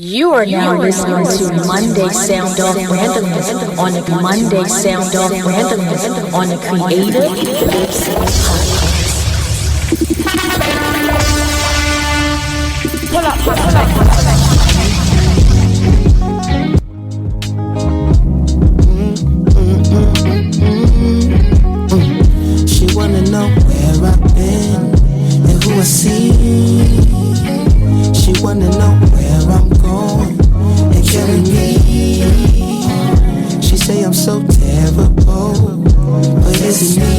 You are now listening to Monday Soundoff Randomness on the Monday Soundoff Randomness on the Creative Lips Podcast. Pull up. She wanna know where I've been and who I see. She wanna know where I'm going and carry me. She say I'm so terrible, but is it me?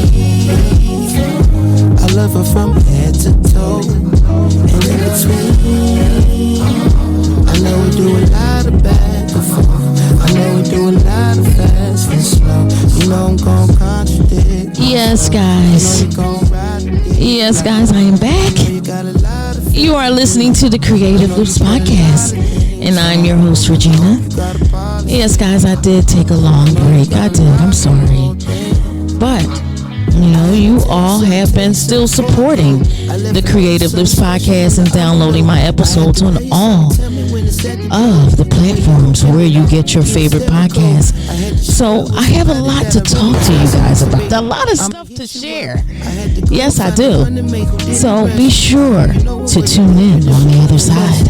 I love her from head to toe and in between. I know we do a lot of back and forth. I know we do a lot of fast and slow. You know I'm gon' contradict. Yes, guys. Yes, guys, I am back. You are listening to the Creative Lips Podcast, and I'm your host, Regina. Yes, guys, I did take a long break. I did. I'm sorry. But, you all have been still supporting the Creative Lips Podcast and downloading my episodes on all of the platforms where you get your favorite podcasts. So I have a lot to talk to you guys about, a lot of stuff to share. Yes, I do. So be sure to tune in on the other side.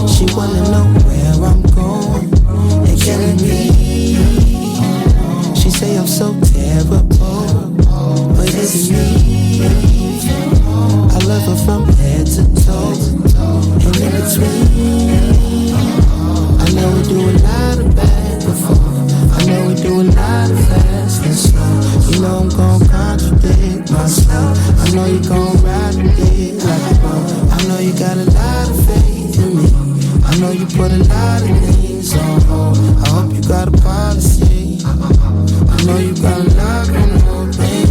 She wanna know where I'm going and carry me. She say I'm so terrible, but is it me? I love her from head to toe and in between. I know we do a lot of back and forth. I know we do a lot of fast and slow. You know I'm gon' contradict myself. I know you gon' ride with it like a boat. I know you got a lot of faith in me. I know you put a lot of things on hold. I hope you got a policy. I know you got a lot on the whole thing.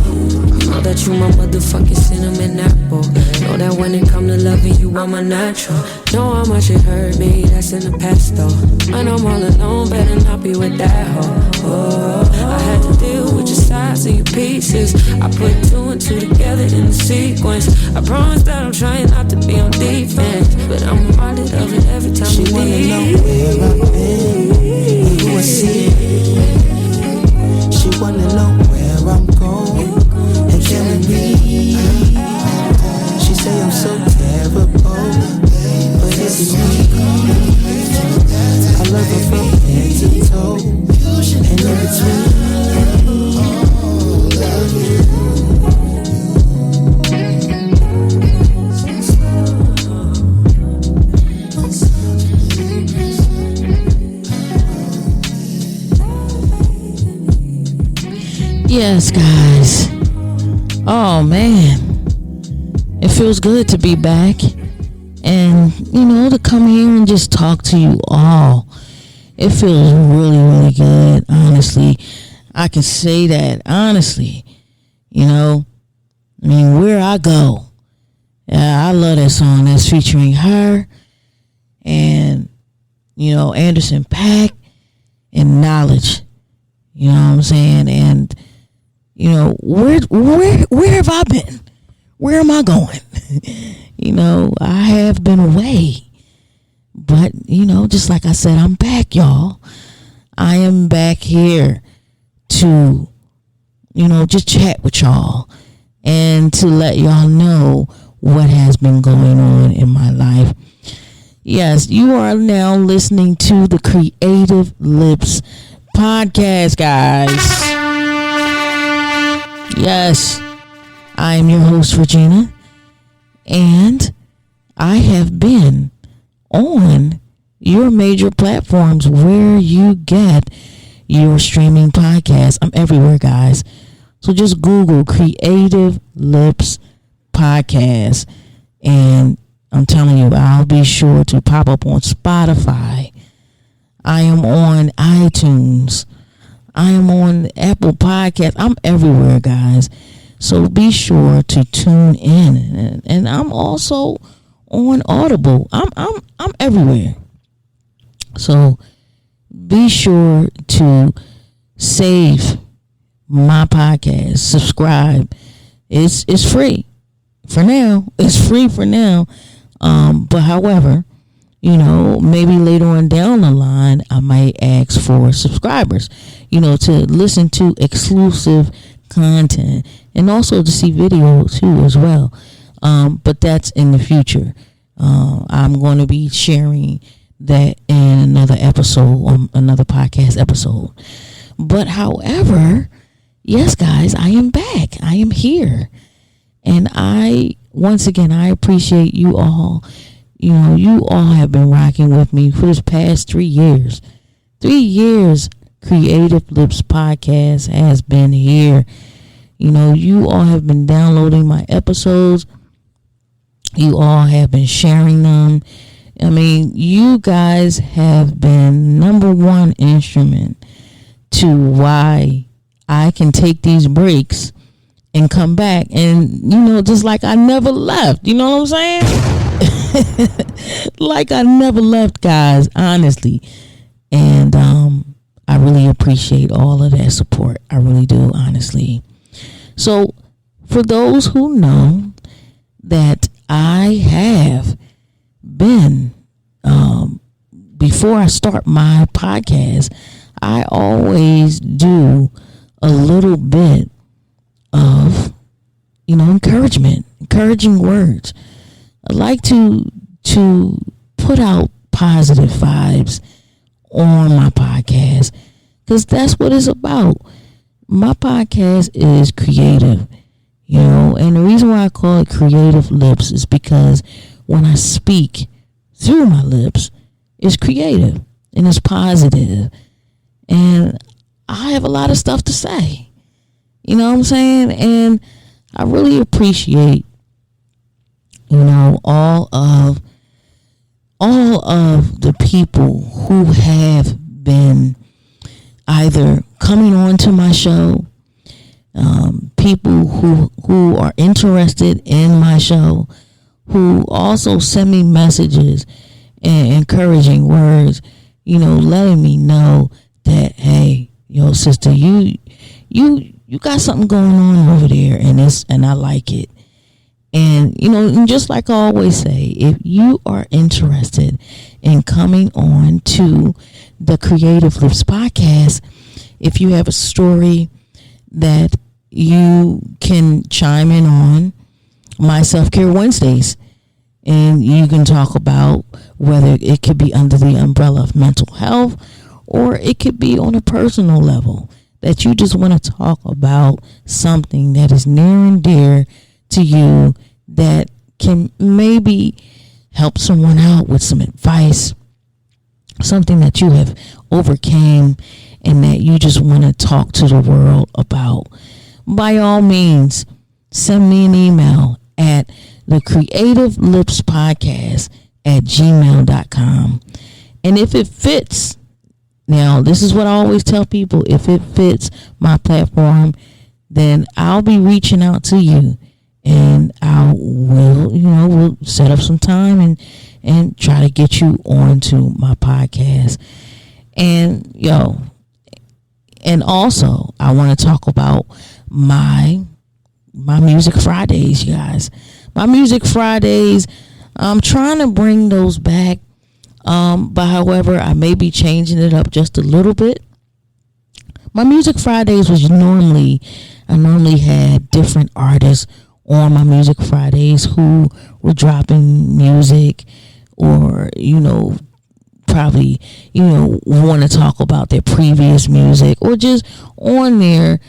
Know that you my motherfucking cinnamon apple. Know that when it come to loving you, I'm a natural. Know how much it hurt me, that's in the past though. I know I'm all alone, better not be with that hoe. Oh, I had to deal with your sides and your pieces. I put two and two together in the sequence. I promise that I'm trying not to be on defense, but I'm reminded of it every time she you leave. She wanna know where I've been and who I see. She wanna know where I'm going and carry me. She say I'm so terrible, but is it me? I love her from head to toe and in between. Yes, guys. Oh, man. It feels good to be back and, to come here and just talk to you all. It feels really, really good, honestly. I can say that, honestly. Where I go. Yeah, I love that song that's featuring H.E.R. and, Anderson .Paak and Knxwledge. You know what I'm saying? And, where have I been? Where am I going? I have been away. But, just like I said, I'm back, y'all. I am back here to, just chat with y'all and to let y'all know what has been going on in my life. Yes, you are now listening to the Creative Lips Podcast, guys. Yes, I am your host, Regina, and I have been on your major platforms where you get your streaming podcast. I'm everywhere, guys. So just Google Creative Lips Podcast, and I'm telling you, I'll be sure to pop up on Spotify. I am on iTunes. I am on Apple Podcasts. I'm everywhere, guys. So be sure to tune in. And I'm also on Audible. I'm everywhere. So be sure to save my podcast, subscribe. It's free for now, it's free for now. But however, maybe later on down the line, I might ask for subscribers, to listen to exclusive content and also to see video too as well. But that's in the future. I'm going to be sharing that in another episode, another podcast episode. But however, yes, guys, I am back. I am here. And once again, I appreciate you all. You all have been rocking with me for this past 3 years. 3 years, Creative Lips Podcast has been here. You all have been downloading my episodes. You all have been sharing them. I mean, you guys have been number one instrument to why I can take these breaks and come back. And, just like I never left. You know what I'm saying? Like I never left, guys, honestly. And I really appreciate all of that support. I really do, honestly. So for those who know that I have been, before I start my podcast, I always do a little bit of, encouraging words. I like to put out positive vibes on my podcast, because that's what it's about. My podcast is creative, and the reason why I call it Creative Lips is because when I speak through my lips, it's creative and it's positive, and I have a lot of stuff to say. You know what I'm saying? And I really appreciate, all of the people who have been either coming on to my show, people who are interested in my show, who also send me messages and encouraging words, letting me know that, hey, sister, you got something going on over there, and I like it. And, and just like I always say, if you are interested in coming on to the Creative Lips Podcast, if you have a story that you can chime in on my Self-Care Wednesdays, and you can talk about whether it could be under the umbrella of mental health, or it could be on a personal level, that you just want to talk about something that is near and dear to you, that can maybe help someone out with some advice, something that you have overcame and that you just want to talk to the world about. By all means, send me an email at the Creative Lips Podcast at gmail.com. And if it fits, now this is what I always tell people, if it fits my platform, then I'll be reaching out to you, and we'll set up some time and try to get you onto my podcast. And and also I want to talk about my Music Fridays, you guys. My Music Fridays, I'm trying to bring those back. But however, I may be changing it up just a little bit. My Music Fridays was I normally had different artists on my Music Fridays who were dropping music, or, probably, want to talk about their previous music, or just on there,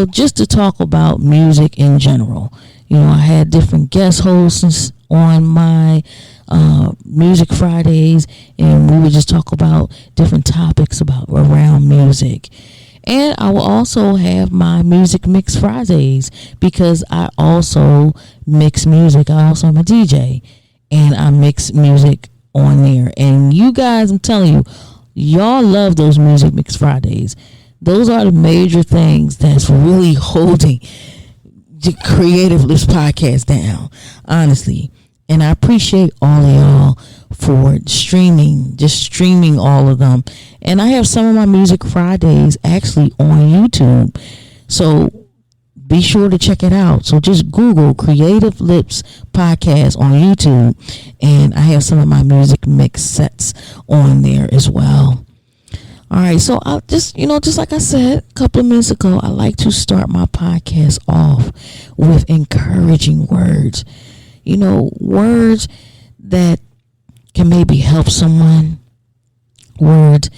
just to talk about music in general. I had different guest hosts on my Music Fridays, and we would just talk about different topics around music. And I will also have my Music Mix Fridays, because I also mix music. I also am a DJ, and I mix music on there. And you guys, I'm telling you, y'all love those Music Mix Fridays. Those are the major things that's really holding the Creative Lips Podcast down, honestly. And I appreciate all of y'all for streaming all of them. And I have some of my Music Fridays actually on YouTube. So be sure to check it out. So just Google Creative Lips Podcast on YouTube, and I have some of my music mix sets on there as well. All right, so I'll just like I said a couple of minutes ago, I like to start my podcast off with encouraging words. Words that can maybe help someone. Words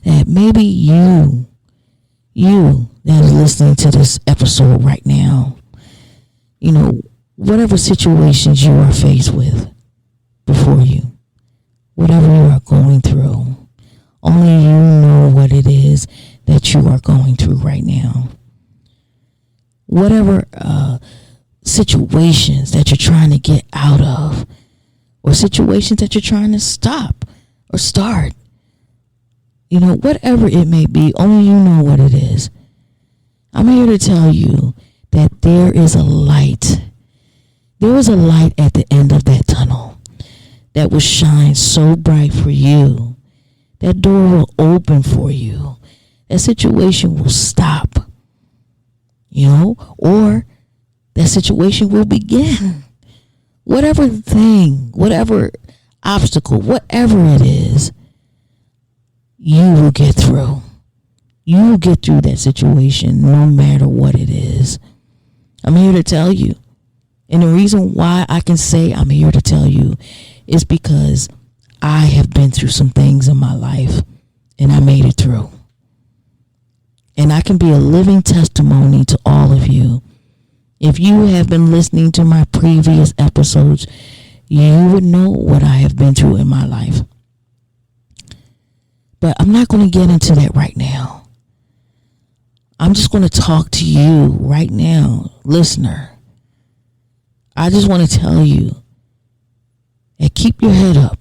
that maybe you that is listening to this episode right now, whatever situations you are faced with before you, whatever you are going through, only you know what it is that you are going through right now. Whatever situations that you're trying to get out of, or situations that you're trying to stop or start, whatever it may be, only you know what it is. I'm here to tell you that there is a light. There is a light at the end of that tunnel that will shine so bright for you. That door will open for you. That situation will stop. Or that situation will begin. Whatever thing, whatever obstacle, whatever it is, you will get through. You will get through that situation no matter what it is. I'm here to tell you. And the reason why I can say I'm here to tell you is because I have been through some things in my life and I made it through. And I can be a living testimony to all of you. If you have been listening to my previous episodes, you would know what I have been through in my life. But I'm not going to get into that right now. I'm just going to talk to you right now, listener. I just want to tell you that keep your head up.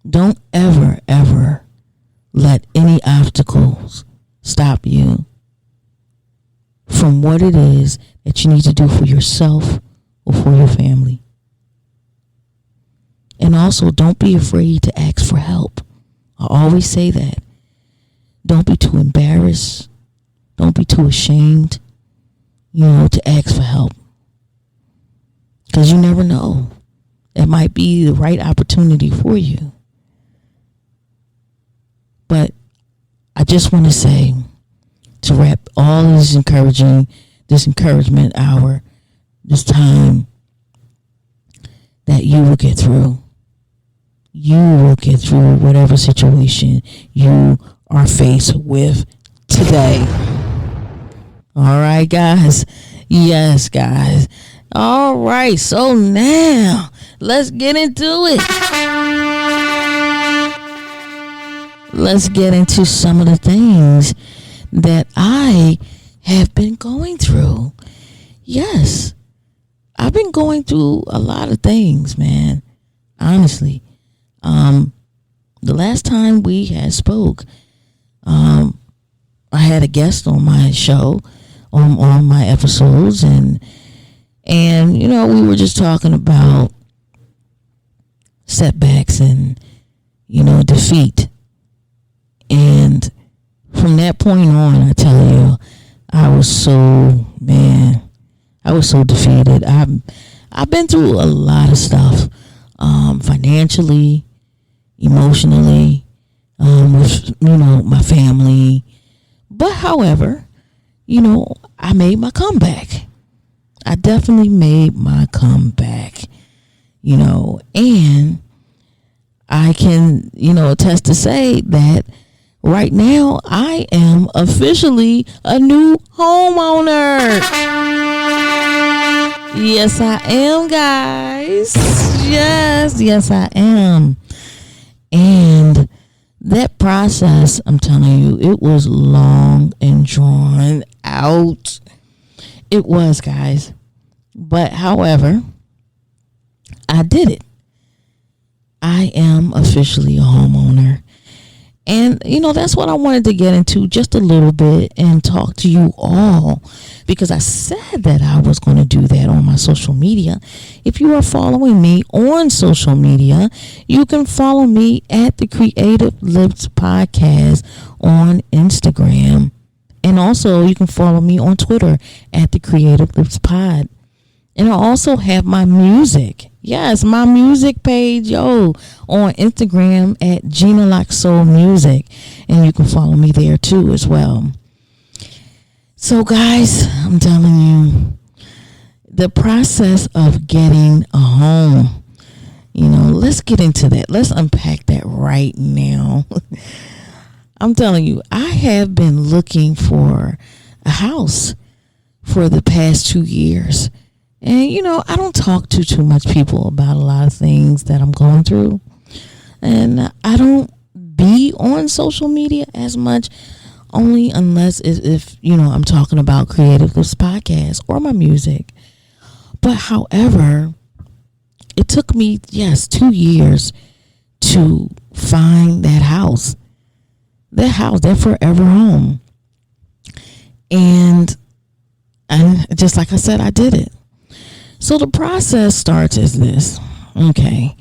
Don't ever, ever let any obstacles stop you from what it is that you need to do for yourself or for your family. And also, don't be afraid to ask for help. I always say that. Don't be too embarrassed. Don't be too ashamed, to ask for help. Because you never know. It might be the right opportunity for you. But I just want to say, to wrap all this encouragement hour, this time, that you will get through. You will get through whatever situation you are faced with today. All right, guys. Yes, guys. All right. So now let's get into it. Let's get into some of the things that I have been going through. Yes, I've been going through a lot of things, man. Honestly, the last time we had spoke, I had a guest on my show, on my episodes, and we were just talking about setbacks and defeat. And from that point on, I tell you, I was so defeated. I've been through a lot of stuff, financially, emotionally, with my family. But however, I made my comeback. I definitely made my comeback. And I can attest to say that right now I am officially a new homeowner. Yes, I am, guys. Yes, I am. And that process, I'm telling you, it was long and drawn out. It was, guys. But however, I did it. I am officially a homeowner. And, that's what I wanted to get into just a little bit and talk to you all, because I said that I was going to do that on my social media. If you are following me on social media, you can follow me at the Creative Lips Podcast on Instagram And also, you can follow me on Twitter at the Creative Lips Pod. And I also have my music. Yes, my music page, on Instagram at Gina Lock Soul Music. And you can follow me there too as well. So guys, I'm telling you, the process of getting a home, let's get into that. Let's unpack that right now. I'm telling you, I have been looking for a house for the past 2 years. And, I don't talk to too much people about a lot of things that I'm going through. And I don't be on social media as much, only unless if I'm talking about Creative Lips Podcast or my music. But however, it took me, 2 years to find that house, that forever home. And just like I said, I did it. So the process starts as this. Okay.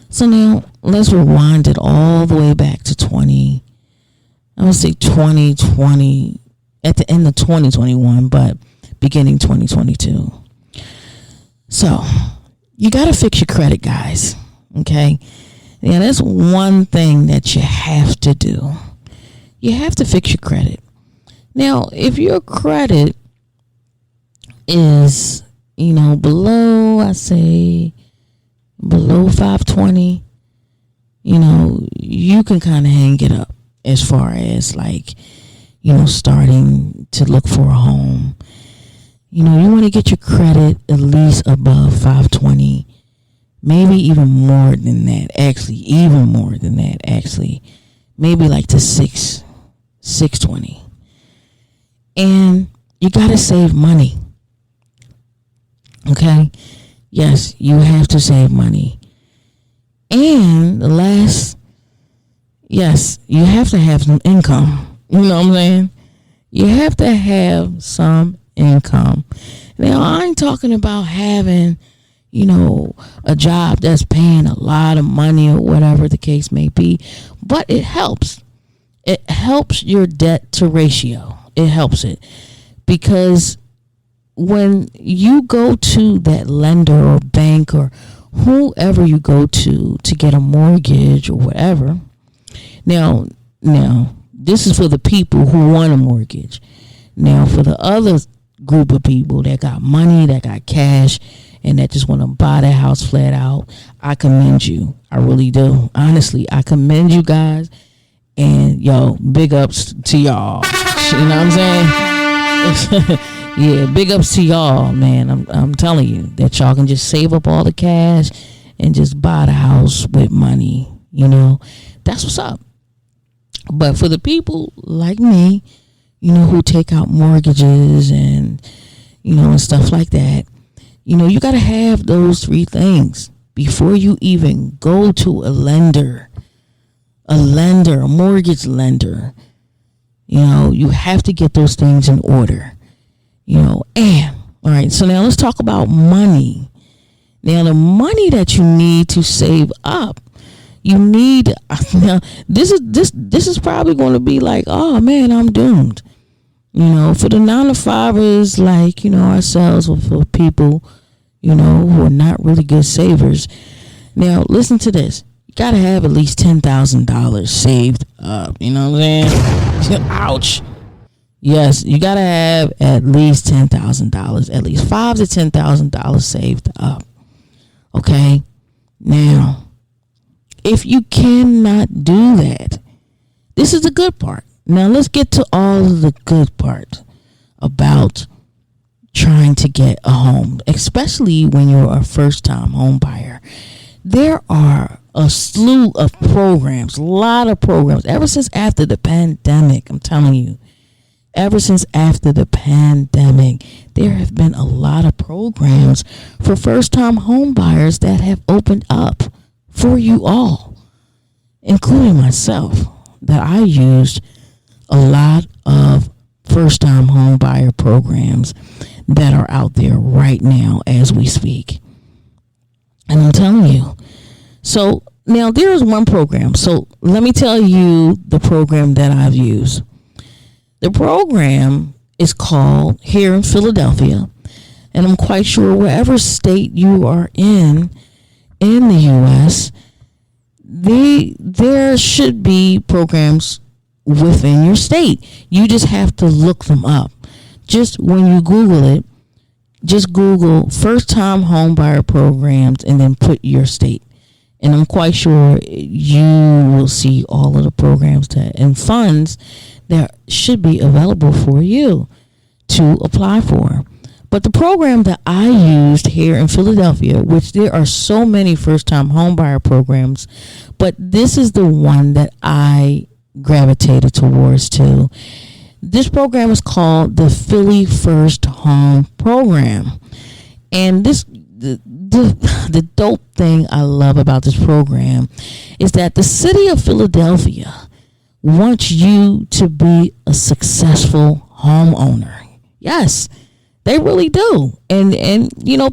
So now let's rewind it all the way back to 2020, at the end of 2021, but beginning 2022. So you got to fix your credit, guys. Okay. Yeah, that's one thing that you have to do. You have to fix your credit. Now, if your credit is, below 520, you can kind of hang it up as far as starting to look for a home. You want to get your credit at least above 520, maybe even more than that, maybe like to 620. And you got to save money. Okay? Yes, you have to save money. And you have to have some income. You know what I'm saying? You have to have some income. Now, I ain't talking about having, a job that's paying a lot of money or whatever the case may be, but it helps. It helps your debt to ratio. It helps it because when you go to that lender or bank or whoever you go to get a mortgage or whatever. Now, this is for the people who want a mortgage. Now, for the other group of people that got money, that got cash, and that just want to buy their house flat out, I commend you. I really do. Honestly, I commend you guys. And, big ups to y'all. You know what I'm saying? Yeah, big ups to y'all, man. I'm telling you that y'all can just save up all the cash and just buy the house with money. That's what's up. But for the people like me, who take out mortgages and, and stuff like that, you got to have those three things before you even go to a lender, a mortgage lender. You have to get those things in order. And all right, so now let's talk about money. Now, the money that you need to save up, you need. Now, this is probably going to be like, oh man, I'm doomed. For the 9-to-5ers like ourselves, or for people who are not really good savers. Now, listen to this. You got to have at least $10,000 saved up. You know what I'm saying? Ouch. Yes, you got to have at least $10,000, at least $5,000 to $10,000 saved up. Okay? Now, if you cannot do that, this is the good part. Now, let's get to all of the good part about trying to get a home, especially when you're a first-time home buyer. There are a slew of programs, a lot of programs, ever since after the pandemic, I'm telling you. Ever since after the pandemic, there have been a lot of programs for first-time home buyers that have opened up for you all, including myself, that I used a lot of first-time home buyer programs that are out there right now as we speak. And I'm telling you. So now there is one program. So let me tell you the program that I've used. The program is called here in Philadelphia, and I'm quite sure wherever state you are in the U.S., there should be programs within your state. You just have to look them up. Just when you Google it, just Google first-time home buyer programs and then put your state. And I'm quite sure you will see all of the programs and funds that should be available for you to apply for. But the program that I used here in Philadelphia, which there are so many first-time homebuyer programs, but this is the one that I gravitated towards too. This program is called the Philly First Home Program. And the dope thing I love about this program is that the city of Philadelphia wants you to be a successful homeowner. Yes, they really do. And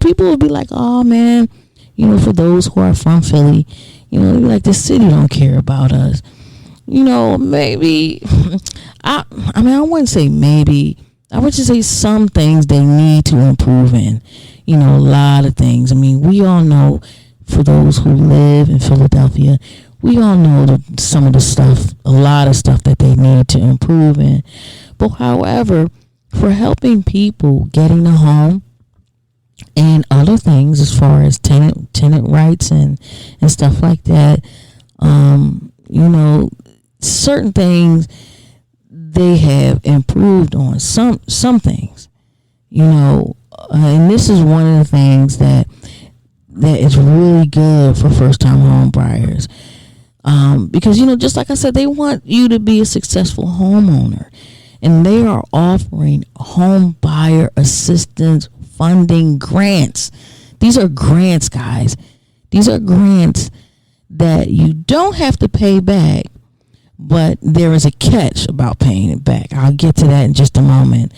people will be like, oh man, for those who are from Philly, they'll be like, the city don't care about us. Maybe I wouldn't say maybe. I would just say some things they need to improve in. A lot of things. We all know, for those who live in Philadelphia, we all know some of the stuff, a lot of stuff that they need to improve in. But however, for helping people getting a home and other things as far as tenant rights and stuff like that, certain things they have improved on. Some things, and this is one of the things that is really good for first-time home buyers. Because, just like I said, they want you to be a successful homeowner. And they are offering home buyer assistance funding grants. These are grants, guys. These are grants that you don't have to pay back, but there is a catch about paying it back. I'll get to that in just a moment.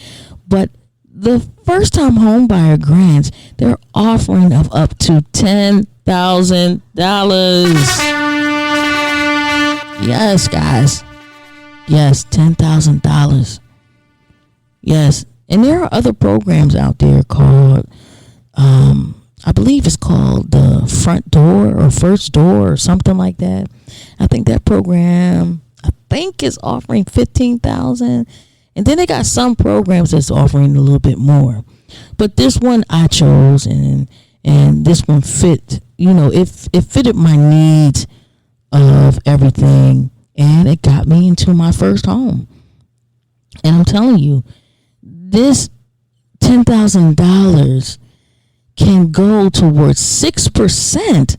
But the first-time home buyer grants, they're offering of up to $10,000. Yes, guys. Yes, $10,000. Yes. And there are other programs out there called, I believe it's called the Front Door or First Door or something like that. I think that program, is offering $15,000. And then they got some programs that's offering a little bit more. But this one I chose, and this one fit, it fitted my needs of everything. And it got me into my first home. And I'm telling you, this $10,000 can go towards 6%.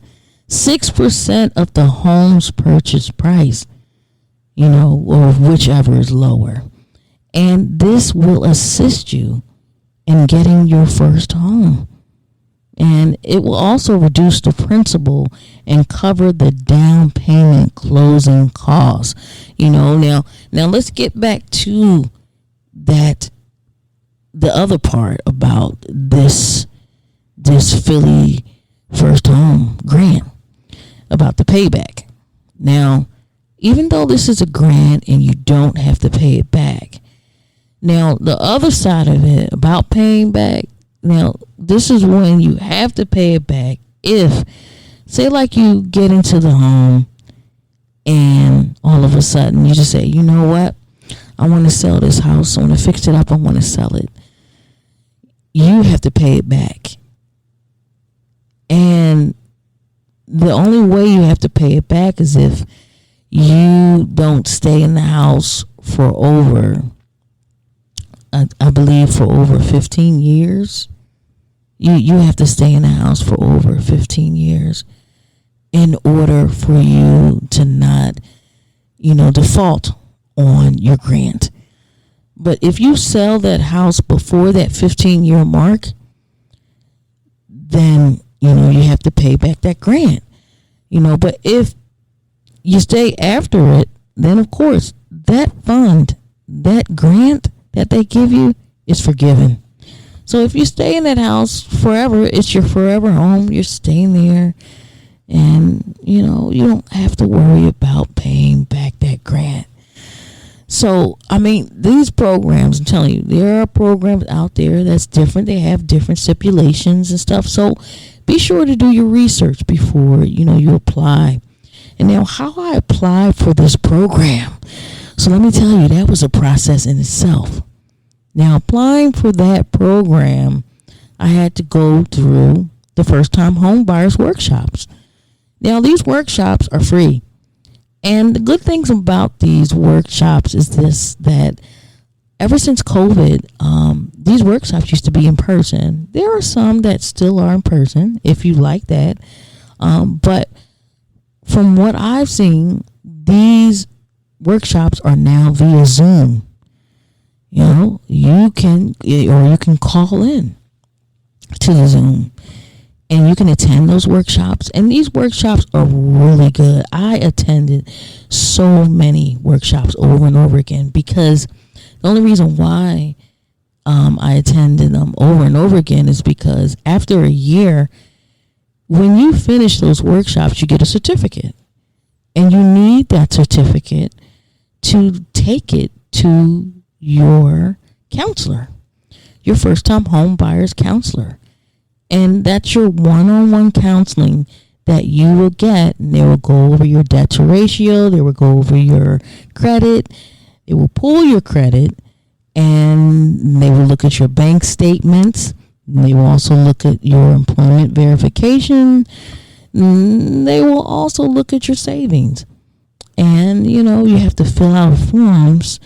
6% of the home's purchase price, or whichever is lower. And this will assist you in getting your first home. And it will also reduce the principal and cover the down payment closing costs. Now let's get back to that, the other part about this Philly First Home grant, about the payback. Now, even though this is a grant and you don't have to pay it back, now the other side of it about paying back, now this is when you have to pay it back if, say, like you get into the home and all of a sudden you just say, you know what, I want to sell this house, I want to fix it up, I want to sell it. You have to pay it back. And the only way you have to pay it back is if you don't stay in the house for over, I believe, for over 15 years. You have to stay in the house for over 15 years in order for you to not, default on your grant. But if you sell that house before that 15-year mark, then, you have to pay back that grant. But if you stay after it, then of course that fund, that grant that they give you is forgiven. So if you stay in that house forever, it's your forever home. You're staying there, and you don't have to worry about paying back that grant. So, I mean, these programs, I'm telling you, there are programs out there that's different. They have different stipulations and stuff. So be sure to do your research before, you apply. And now how I applied for this program. So let me tell you, that was a process in itself. Now, applying for that program, I had to go through the first-time home buyers workshops. Now, these workshops are free. And the good things about these workshops is this, that ever since COVID, these workshops used to be in person. There are some that still are in person, if you like that. But from what I've seen, these workshops are now via Zoom. You can call in to the Zoom and you can attend those workshops. And these workshops are really good. I attended so many workshops over and over again because the only reason why I attended them over and over again is because after a year, when you finish those workshops, you get a certificate. And you need that certificate to take it to your counselor, your first-time home buyer's counselor. And that's your one-on-one counseling that you will get. And they will go over your debt to ratio. They will go over your credit. They will pull your credit. And they will look at your bank statements. And they will also look at your employment verification. And they will also look at your savings. And, you have to fill out forms,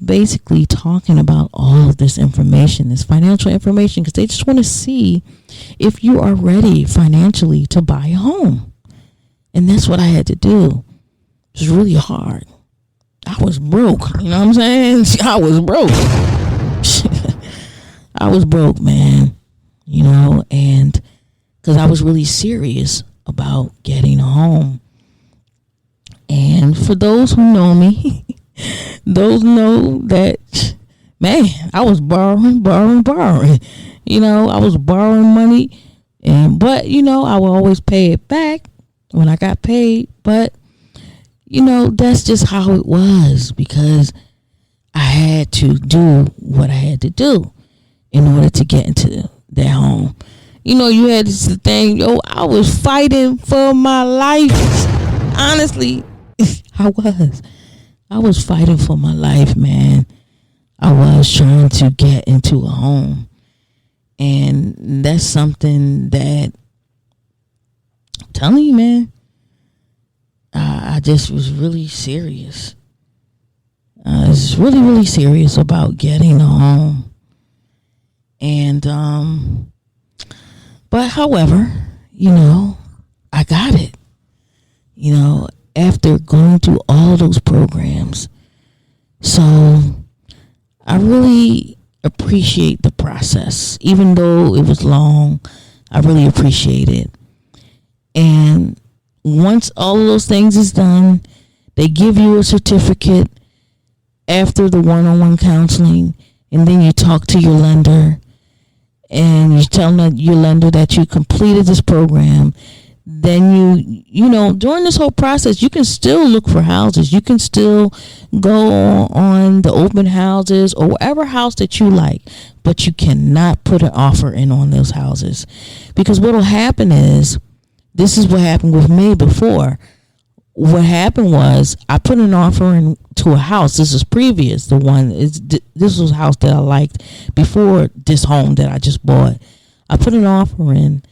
basically talking about all of this information, this financial information, because they just want to see if you are ready financially to buy a home. And that's what I had to do. It was really hard. I was broke. You know what I'm saying? I was broke. I was broke, man. And because I was really serious about getting a home. And for those who know me, those know that, man, I was borrowing. I was borrowing money. But I would always pay it back when I got paid. But, that's just how it was because I had to do what I had to do in order to get into that home. You had this thing, I was fighting for my life. Honestly, I was fighting for my life, man. I was trying to get into a home. And that's something that, I'm telling you, man, I just was really serious. I was really, really serious about getting a home. And, but however, I got it. After going through all those programs. So I really appreciate the process. Even though it was long, I really appreciate it. And once all of those things is done, they give you a certificate after the one-on-one counseling, and then you talk to your lender and you tell your lender that you completed this program. Then during this whole process, you can still look for houses. You can still go on the open houses or whatever house that you like, but you cannot put an offer in on those houses because what will happen is, this is what happened with me before. What happened was I put an offer in to a house. This is previous. This was a house that I liked before this home that I just bought. I put an offer in.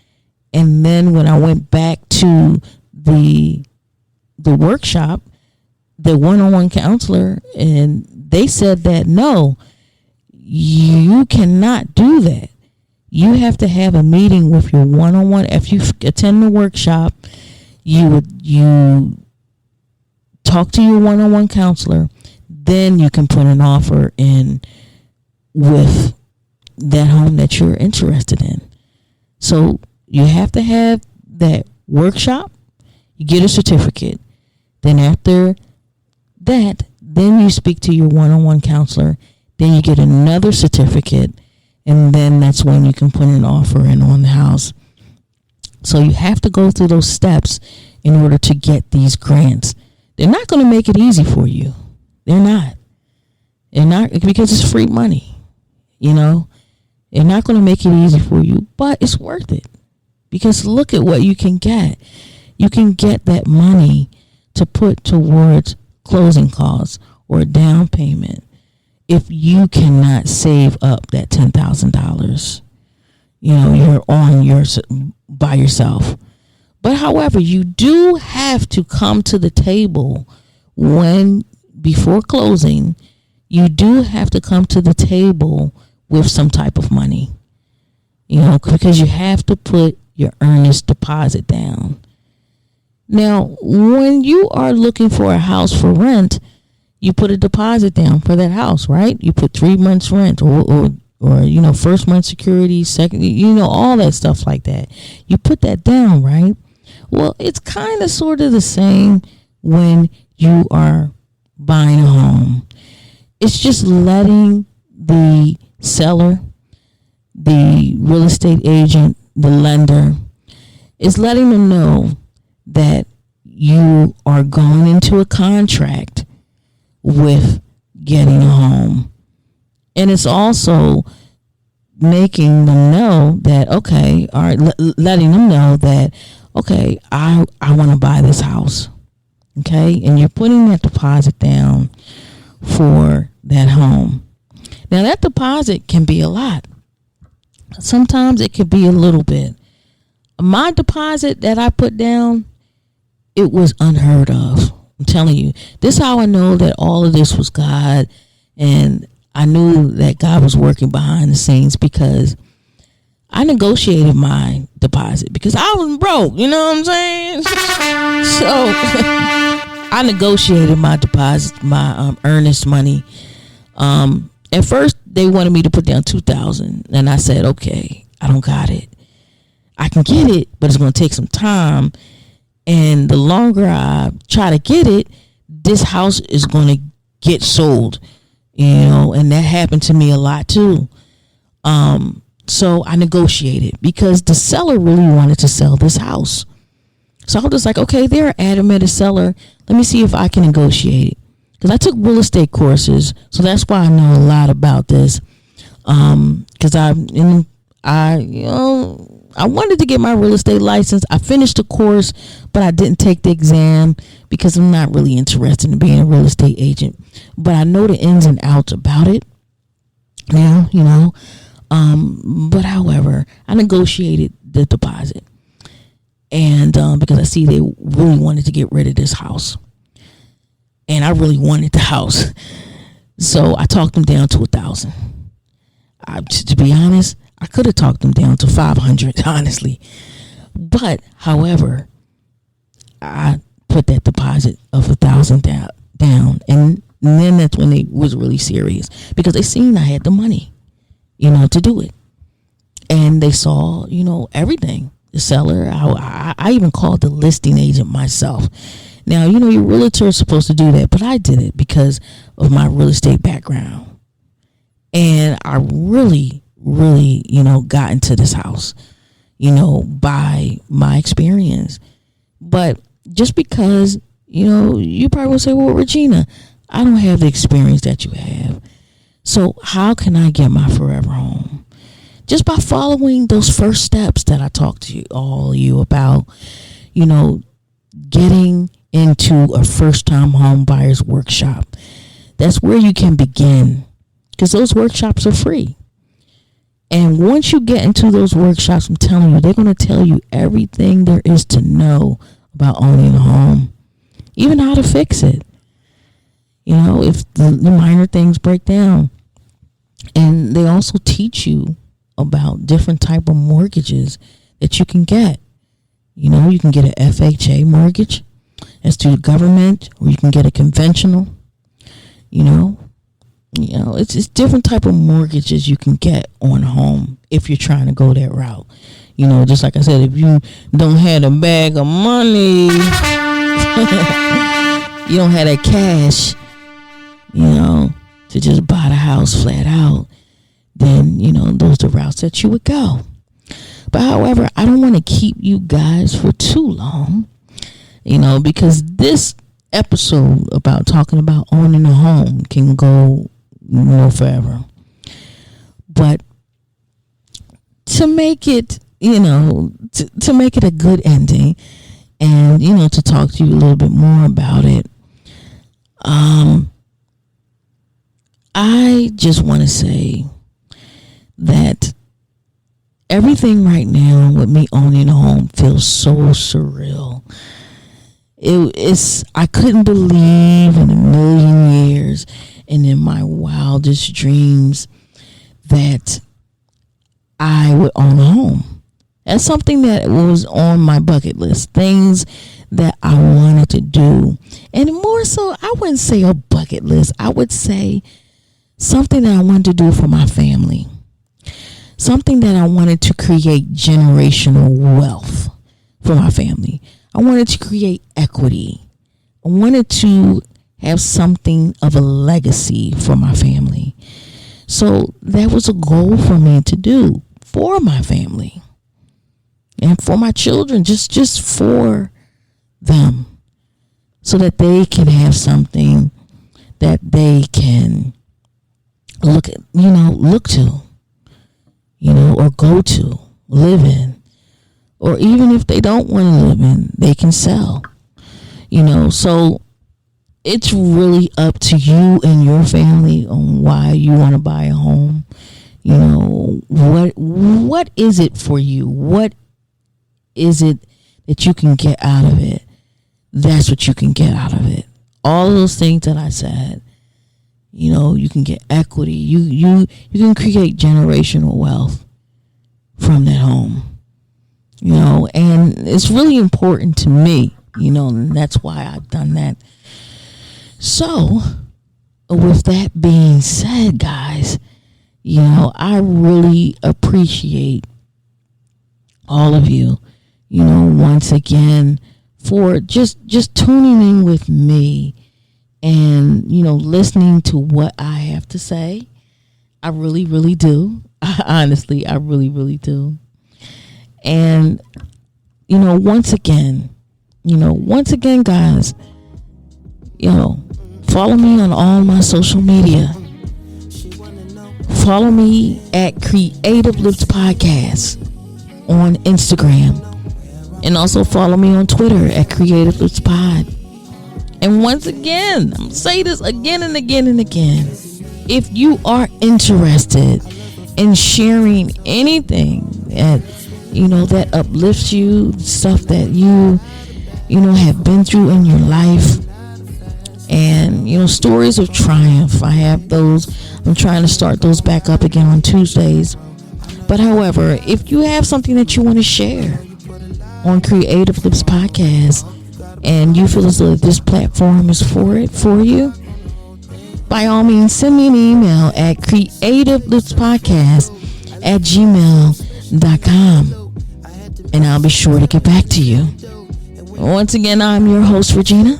And then when I went back to the workshop, the one-on-one counselor, and they said that, no, you cannot do that. You have to have a meeting with your one-on-one. If you attend the workshop, you talk to your one-on-one counselor, then you can put an offer in with that home that you're interested in. So you have to have that workshop. You get a certificate. Then after that, then you speak to your one-on-one counselor. Then you get another certificate. And then that's when you can put an offer in on the house. So you have to go through those steps in order to get these grants. They're not going to make it easy for you. They're not. They're not, because it's free money. You know, they're not going to make it easy for you, but it's worth it, because look at what you can get. You can get that money to put towards closing costs or a down payment if you cannot save up that $10,000. You know, you're on by yourself. But however, you do have to come to the table before closing. You do have to come to the table with some type of money, you know, because you have to put your earnest deposit down. Now, when you are looking for a house for rent, you put a deposit down for that house, right? You put 3 months rent or you know, first month security, second, you know, all that stuff like that. You put that down, right? Well, it's kind of sort of the same when you are buying a home. It's just letting the seller, the real estate agent, the lender, is letting them know that you are going into a contract with getting a home. And it's also making them know that, okay, all right, letting them know that, okay, I want to buy this house. Okay. And you're putting that deposit down for that home. Now, that deposit can be a lot. Sometimes it could be a little bit. My deposit that I put down, it was unheard of. I'm telling you, this is how I know that all of this was God, and I knew that God was working behind the scenes, because I negotiated my deposit because I was broke. You know what I'm saying? So I negotiated my deposit, my earnest money. At first, they wanted me to put down $2,000, and I said, okay, I don't got it. I can get it, but it's going to take some time. And the longer I try to get it, this house is going to get sold, you know, and that happened to me a lot too. So I negotiated because the seller really wanted to sell this house. So I was just like, okay, they're an adamant seller. Let me see if I can negotiate it. Because I took real estate courses, so that's why I know a lot about this. Because I wanted to get my real estate license. I finished the course, but I didn't take the exam because I'm not really interested in being a real estate agent. But I know the ins and outs about it now, you know. But however, I negotiated the deposit, and because I see they really wanted to get rid of this house, and I really wanted the house, so I talked them down to $1,000. To be honest, I could have talked them down to $500, honestly. But however, I put that deposit of $1,000 down, and then that's when they was really serious, because they seen I had the money, you know, to do it. And they saw, you know, everything. The seller, I even called the listing agent myself. Now, you know, your realtor is supposed to do that, but I did it because of my real estate background. And I really, you know, got into this house, you know, by my experience. But just because, you know, you probably will say, well, Regina, I don't have the experience that you have. So how can I get my forever home? Just by following those first steps that I talked to you about, you know, getting into a first-time home buyer's workshop. That's where you can begin, because those workshops are free. And once you get into those workshops, I'm telling you, they're going to tell you everything there is to know about owning a home, even how to fix it. You know, if the minor things break down. And they also teach you about different type of mortgages that you can get. You know, you can get an FHA mortgage, that's through the government, or you can get a conventional. You know, it's different type of mortgages you can get on a home if you're trying to go that route. You know, just like I said, if you don't have a bag of money, you don't have that cash, you know, to just buy the house flat out, then, you know, those are the routes that you would go. But however, I don't want to keep you guys for too long, you know, because this episode about talking about owning a home can go forever. But to make it, to make it a good ending, and to talk to you a little bit more about it, I just want to say that everything right now with me owning a home feels so surreal. I couldn't believe in a million years and in my wildest dreams that I would own a home. That's something that was on my bucket list. Things that I wanted to do. And more so, I wouldn't say a bucket list. I would say something that I wanted to do for my family. Something that I wanted to create generational wealth for my family. I wanted to create equity. I wanted to have something of a legacy for my family. So that was a goal for me to do for my family and for my children, just for them, so that they can have something that they can look to, or go to, live in, or even if they don't want to live in, they can sell, so it's really up to you and your family on why you want to buy a home. What is it for you? What is it that you can get out of it? That's what you can get out of it. All those things that I said, you can get equity. You can create generational wealth from that home. And it's really important to me, and that's why I've done that. So, with that being said, guys, I really appreciate all of you, once again, for just tuning in with me and, listening to what I have to say. I really, really do. Honestly, I really, really do. And, once again, guys, follow me on all my social media. Follow me at Creative Lips Podcast on Instagram. And also follow me on Twitter at Creative Lips Pod. And once again, I'm going to say this again and again and again. If you are interested in sharing anything that uplifts you, stuff that you have been through in your life, and stories of triumph, I have those. I'm trying to start those back up again on Tuesdays. But however, if you have something that you want to share on Creative Lips Podcast and you feel as though this platform is for you, by all means, send me an email at creativelipspodcast@gmail.com, and I'll be sure to get back to you. Once again, I'm your host, Regina,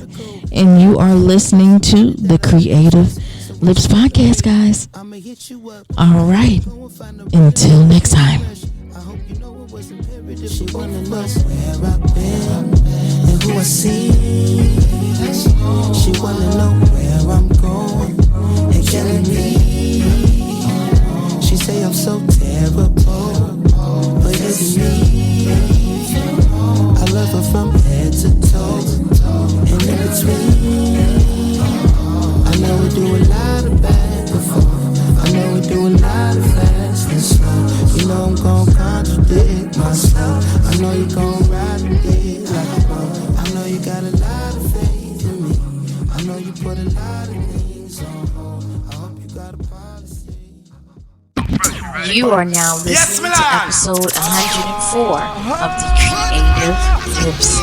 and you are listening to the Creative Lips Podcast, guys. All right. Until next time. She wanna know where I've been and who I see. She wanna know where I'm going and killing me. She say I'm so terrible, but it's me. I love her from head to toe and in between. I know we do a lot of back and forth. I know we do a lot of fast and slow. I'm gon' contradict myself. I know you gon' ride with it like a boat. I know you got a lot of faith in me. I know you put a lot of things on hold. I hope you got a policy. You are now listening to episode 104 of the Creative Lips